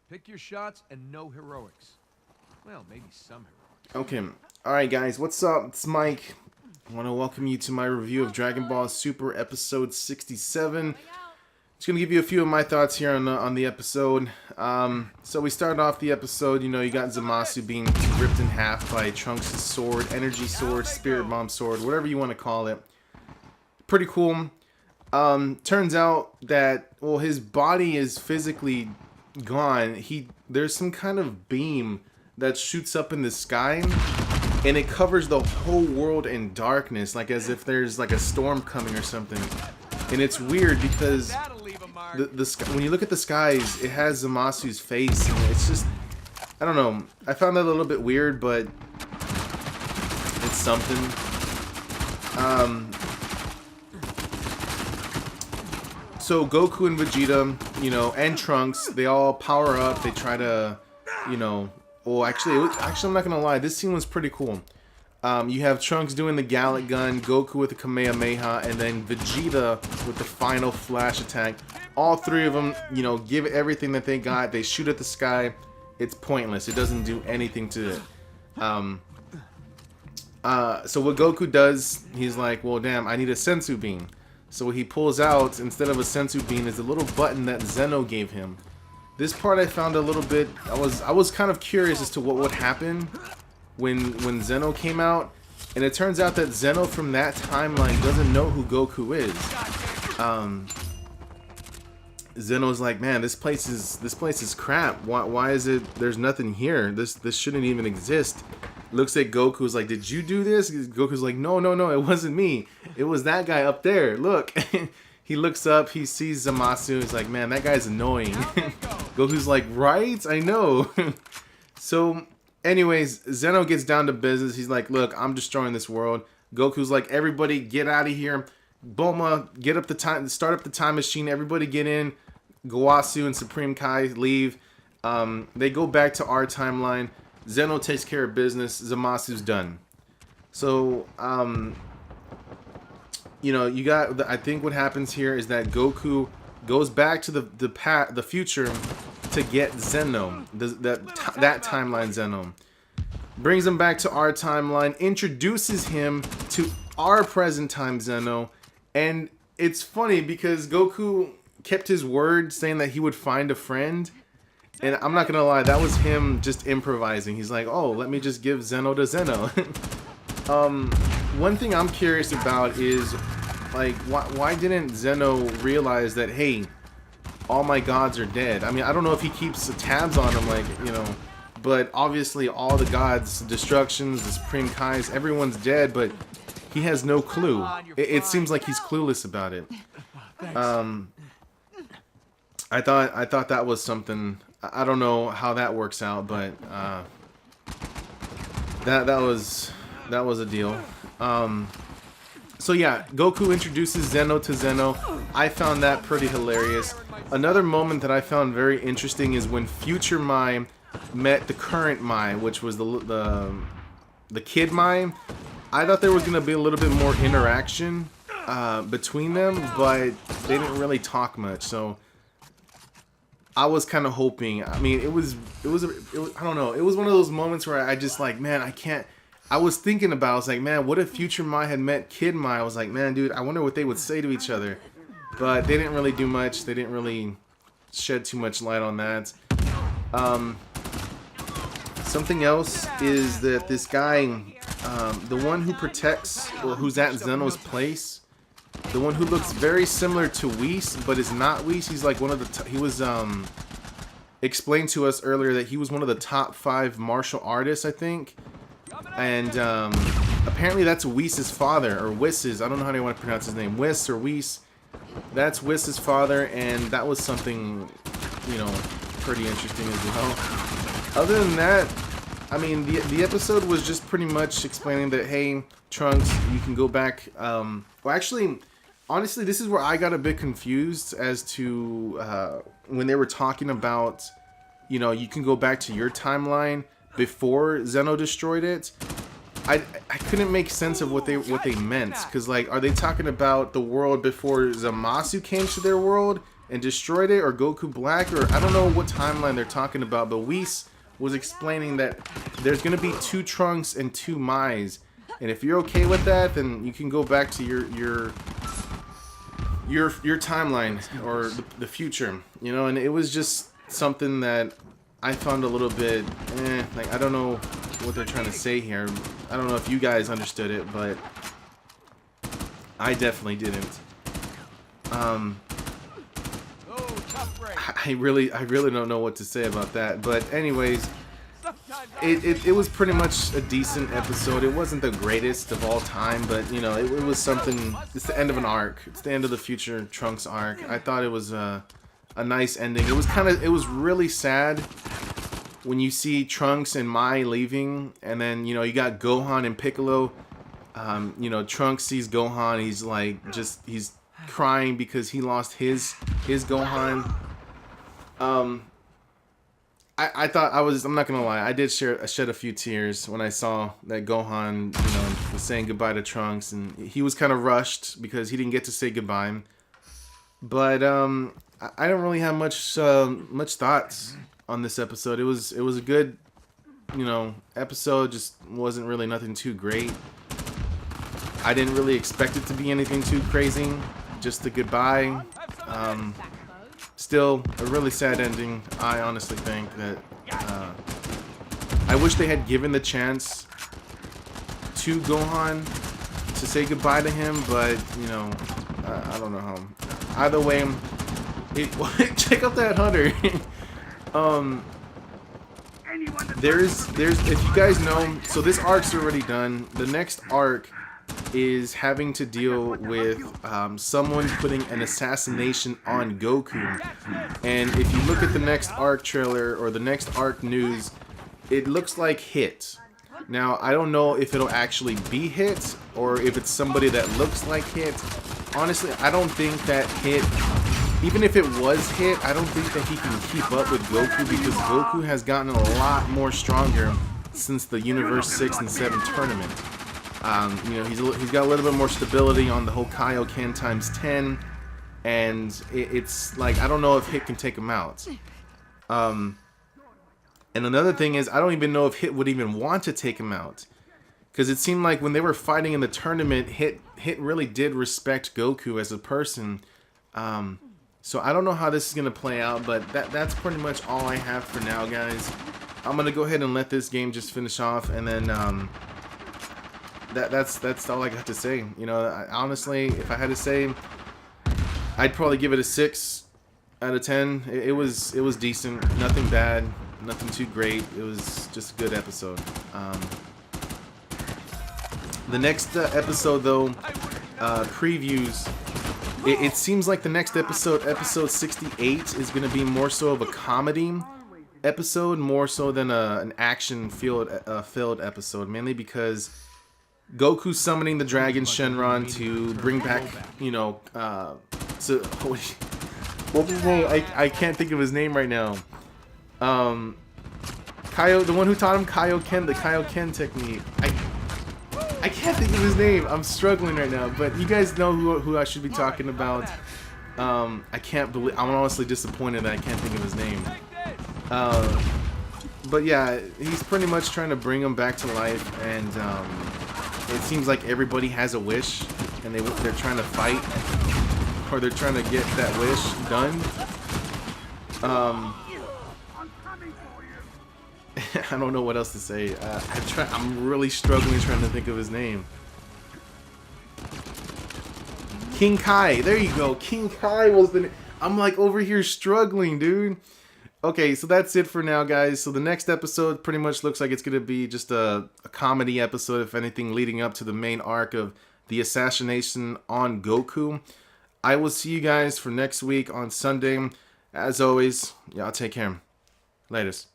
Pick your shots and no heroics. Well, maybe some heroics. Okay. Alright, guys. What's up? It's Mike. I want to welcome you to my review of Dragon Ball Super Episode 67. Just going to give you a few of my thoughts here on the episode. So we started off the episode, you got Zamasu being ripped in half by Trunks' sword, energy sword, spirit bomb sword, whatever you want to call it. Pretty cool. Turns out that, well, his body is physically gone. There's some kind of beam that shoots up in the sky, and it covers the whole world in darkness, like as if there's like a storm coming or something. And it's weird because the sky, when you look at the skies, it has Zamasu's face, and it's just, I don't know. I found that a little bit weird, but it's something. So Goku and Vegeta, and Trunks, they all power up. They try to, well, actually, I'm not gonna lie. This scene was pretty cool. You have Trunks doing the Gallic Gun, Goku with the Kamehameha, and then Vegeta with the final flash attack. All three of them, give everything that they got. They shoot at the sky. It's pointless. It doesn't do anything to it. So what Goku does, he's like, well, damn, I need a Sensu Bean. So what he pulls out, instead of a Sensu Bean, is a little button that Zeno gave him. This part I found a little bit, I was kind of curious as to what would happen when Zeno came out, and it turns out that Zeno from that timeline doesn't know who Goku is. Zeno's like, man, this place is crap. Why is it? There's nothing here. This shouldn't even exist. Looks at Goku's like, did you do this? Goku's like, no, it wasn't me. It was that guy up there. Look. He looks up, he sees Zamasu, he's like, man, that guy's annoying. Goku's like, right? I know. So, anyways, Zeno gets down to business. He's like, look, I'm destroying this world. Goku's like, everybody get out of here. Bulma, start up the time machine. Everybody get in. Gowasu and Supreme Kai leave. They go back to our timeline. Zeno takes care of business. Zamasu's done. So, you got. I think what happens here is that Goku goes back to the future to get Zeno, that timeline Zeno, brings him back to our timeline, introduces him to our present time Zeno, and it's funny because Goku kept his word, saying that he would find a friend, and I'm not gonna lie, that was him just improvising. He's like, oh, let me just give Zeno to Zeno. One thing I'm curious about is, like, why didn't Zeno realize that, hey, all my gods are dead? I mean, I don't know if he keeps tabs on them, like, but obviously all the gods, Destructions, the Supreme Kais, everyone's dead, but he has no clue. It seems like he's clueless about it. I thought that was something. I don't know how that works out, but that was a deal. So yeah, Goku introduces Zeno to Zeno. I found that pretty hilarious. Another moment that I found very interesting is when Future Mai met the current Mai, which was the kid Mai. I thought there was gonna be a little bit more interaction between them, but they didn't really talk much. So I was kind of hoping. I mean, it was I don't know. It was one of those moments where I just like, man, I can't. I was thinking about, I was like, man, what if Future Mai had met Kid Mai? I was like, man, dude, I wonder what they would say to each other. But they didn't really do much. They didn't really shed too much light on that. Something else is that this guy, the one who protects, or who's at Zeno's place, the one who looks very similar to Whis, but is not Whis. He's like one of the, he was, explained to us earlier that he was one of the top 5 martial artists, I think. And apparently that's Whis' father, or Whis', I don't know how you want to pronounce his name, Whis or Whis. That's Whis' father, and that was something, pretty interesting as well. Other than that, I mean, the episode was just pretty much explaining that, hey, Trunks, you can go back. Well, actually, honestly, this is where I got a bit confused as to when they were talking about, you can go back to your timeline before Zeno destroyed it. I couldn't make sense of what they meant, because, like, are they talking about the world before Zamasu came to their world, and destroyed it, or Goku Black, or I don't know what timeline they're talking about, but Whis was explaining that there's going to be 2 Trunks and 2 Mais, and if you're okay with that, then you can go back to your timeline, or the future, you know. And it was just something that I found a little bit, like, I don't know what they're trying to say here. I don't know if you guys understood it, but I definitely didn't. I really don't know what to say about that. But anyways, it was pretty much a decent episode. It wasn't the greatest of all time, but you know, it was something. It's the end of an arc. It's the end of the Future Trunks arc. I thought it was a nice ending. It was really sad when you see Trunks and Mai leaving, and then, you know, you got Gohan and Piccolo. You know, Trunks sees Gohan. He's like, he's crying because he lost his Gohan. I thought I'm not gonna lie, I did shed a few tears when I saw that Gohan, you know, was saying goodbye to Trunks, and he was kind of rushed because he didn't get to say goodbye. But I don't really have much thoughts on this episode. It was a good, you know, episode. Just wasn't really nothing too great. I didn't really expect it to be anything too crazy. Just a goodbye. Still a really sad ending. I honestly think that I wish they had given the chance to Gohan to say goodbye to him, but you know, I don't know how. Either way, check out that hunter. There's if you guys know, so this arc's already done. The next arc is having to deal with someone putting an assassination on Goku. And if you look at the next arc trailer or the next arc news, it looks like Hit. Now, I don't know if it'll actually be Hit or if it's somebody that looks like Hit. Honestly, I don't think that Hit, even if it was Hit, I don't think that he can keep up with Goku, because Goku has gotten a lot more stronger since the Universe 6 and 7 tournament. You know, he's got a little bit more stability on the whole Kaioken times 10, and it's like, I don't know if Hit can take him out. And another thing is, I don't even know if Hit would even want to take him out, because it seemed like when they were fighting in the tournament, Hit really did respect Goku as a person. So I don't know how this is gonna play out, but that's pretty much all I have for now, guys. I'm gonna go ahead and let this game just finish off, and then that's all I got to say. You know, honestly, if I had to say, I'd probably give it a 6 out of 10. It was decent, nothing bad, nothing too great. It was just a good episode. The next episode, though, previews. It seems like the next episode, episode 68, is going to be more so of a comedy episode, more so than an action-filled episode, mainly because Goku's summoning the dragon Shenron to bring back, you know, what was his name? I can't think of his name right now. The one who taught him Kaioken, the Kaioken technique. I can't think of his name. I'm struggling right now, but you guys know who I should be talking about. I can't believe, I'm honestly disappointed that I can't think of his name. But yeah, he's pretty much trying to bring him back to life, and it seems like everybody has a wish, and they're trying to fight, or they're trying to get that wish done. I don't know what else to say. I'm really struggling trying to think of his name. King Kai. There you go. King Kai was the name. I'm like over here struggling, dude. Okay, so that's it for now, guys. So the next episode pretty much looks like it's going to be just a comedy episode, if anything, leading up to the main arc of the assassination on Goku. I will see you guys for next week on Sunday. As always, y'all take care. Laters.